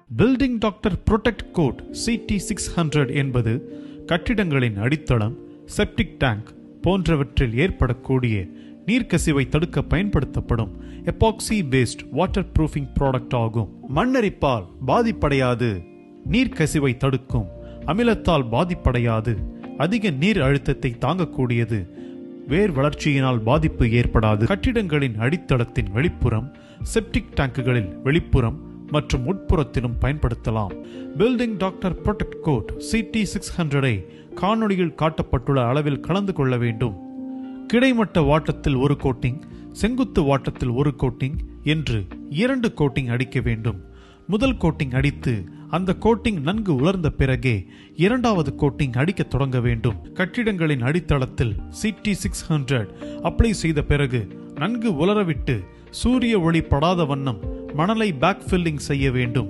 Building doctor protect code CT600 என்பது கட்டிடங்களின் அடித்தளம், செப்டிக் டேங்க் போன்றவற்றில் ஏற்படக்கூடிய நீர்க்கசிவை தடுக்க பயன்படுத்தப்படும் epoxy paste waterproofing product ஆகும். மண்ணரிப்பால் பாதிப்படையாது, நீர்க்கசிவை தடுக்கும், அமிலத்தால் பாதிப்படையாது, அதிக நீர் அழுத்தத்தை தாங்கக்கூடியது, வேர் வளர்ச்சியினால் பாதிப்பு ஏற்படாது. கட்டிடங்களின் அடித்தளத்தின் வெளிப்புறம், செப்டிக் டேங்குகளில் வெளிப்புறம் மற்றும் உட்புறத்திலும் பயன்படுத்தலாம். Building doctor protect code CT600 காணொளியில் காட்டப்பட்டுள்ள அளவில் கலந்து கொள்ள வேண்டும். கிடைமட்ட வாட்டத்தில் ஒரு கோட்டிங், செங்குத்து வாட்டத்தில் ஒரு கோட்டிங் என்று 2 கோட்டிங் அடிக்க வேண்டும். முதல் கோட்டிங் அடித்து அந்த கோட்டிங் நன்கு உலர்ந்த பிறகே இரண்டாவது கோட்டிங் அடிக்க தொடங்க வேண்டும். கட்டிடங்களின் அடித்தளத்தில் CT600 அப்ளை செய்த பிறகு நன்கு உலரவிட்டு சூரிய ஒளி படாத வண்ணம் மணலை பேக் ஃபில்லிங் செய்ய வேண்டும்.